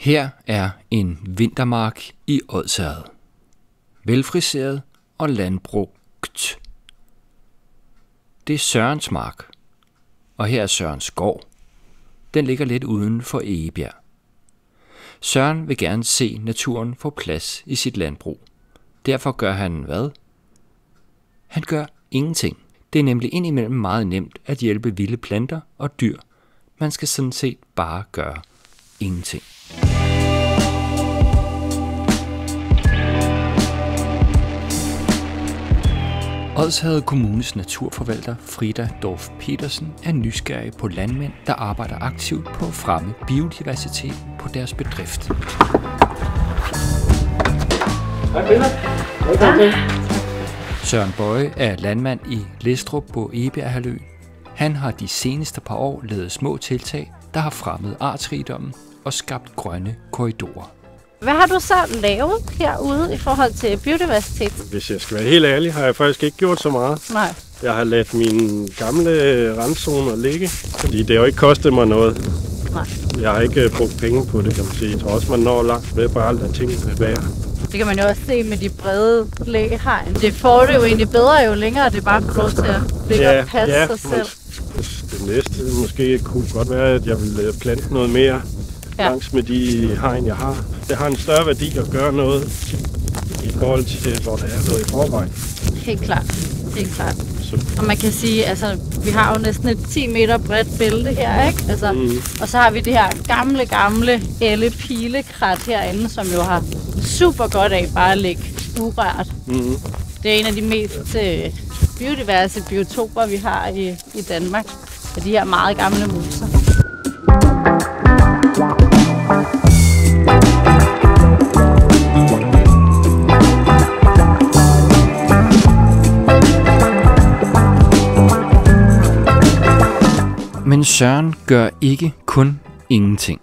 Her er en vintermark i Odsherred. Velfriseret og landbrugt. Det er Sørens mark, og her er Sørens gård. Den ligger lidt uden for Egebjerg. Søren vil gerne se naturen få plads i sit landbrug. Derfor gør han hvad? Han gør ingenting. Det er nemlig indimellem meget nemt at hjælpe vilde planter og dyr. Man skal sådan set bare gøre ingenting. Odsherred Kommunes naturforvalter Frida Dorf Petersen er nysgerrig på landmænd, der arbejder aktivt på at fremme biodiversitet på deres bedrift. Søren Bøje er landmand i Læstrup på Egebjerghalvøen. Han har de seneste par år lavet små tiltag, der har fremmet artsrigdommen og skabt grønne korridorer. Hvad har du så lavet herude i forhold til biodiversitet? Hvis jeg skal være helt ærlig, har jeg faktisk ikke gjort så meget. Nej. Jeg har ladt mine gamle randzoner ligge, fordi det har jo ikke kostet mig noget. Nej. Jeg har ikke brugt penge på det, kan man sige. Jeg tror også, man når langt ved bare at lade tingene være. Det kan man jo også se med de brede læggehegn. Det får det jo egentlig bedre, jo længere det bare får lov til at ligge og passe sig selv. Det næste måske kunne godt være, at jeg vil plante noget mere langs med de hegn, jeg har. Det har en større værdi at gøre noget i forhold til, hvor der er noget i forvejen. Helt klart. Helt klart. Og man kan sige, altså, vi har jo næsten et 10 meter bredt bælte her, ikke? Altså, og så har vi det her gamle elle-pilekrat herinde, som jo har super godt af bare at ligge urørt. Det er en af de mest biodiverse biotoper, vi har i Danmark. Af de her meget gamle moser. Men Søren gør ikke kun ingenting.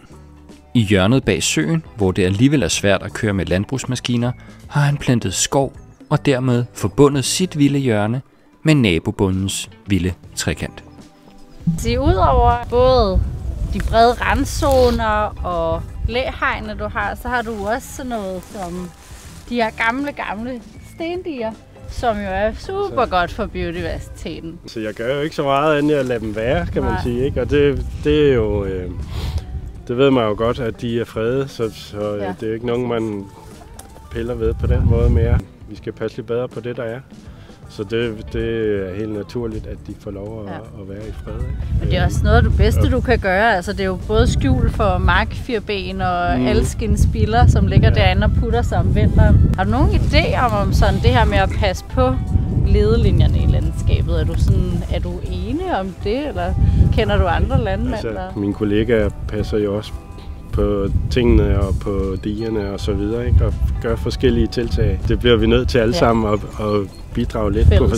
I hjørnet bag søen, hvor det alligevel er svært at køre med landbrugsmaskiner, har han plantet skov og dermed forbundet sit vilde hjørne med nabobondens vilde trekant. Så udover både de brede randzoner og læhegne, du har, så har du også sådan noget som de her gamle stendiger, som jo er super godt for biodiversiteten. Så jeg gør jo ikke så meget andet at lade dem være, kan man sige, ikke? Og det er jo, det ved man jo godt, at de er fredet, så det er jo ikke nogen, man piller ved på den måde mere. Vi skal passe lidt bedre på det, der er. Så det er helt naturligt, at de får lov at være i fred. Men det er også noget af det bedste, du kan gøre. Altså, det er jo både skjul for markfirben og alskindspiller, som ligger derinde og putter sig om vinteren. Har du nogen idé om sådan det her med at passe på ledelinjerne i landskabet? Er du enig om det, eller kender du andre landmænd? Altså, mine kollegaer passer jo også på tingene og på digerne og så videre, ikke? Og gør forskellige tiltag. Det bliver vi nødt til alle sammen at bidrage lidt på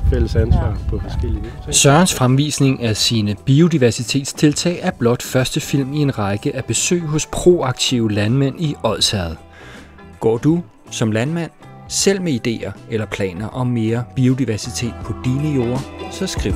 fælles ansvar på forskellige ting. Sørens fremvisning af sine biodiversitetstiltag er blot første film i en række af besøg hos proaktive landmænd i Odsherred. Går du som landmand selv med idéer eller planer om mere biodiversitet på dine jorder, så skriv.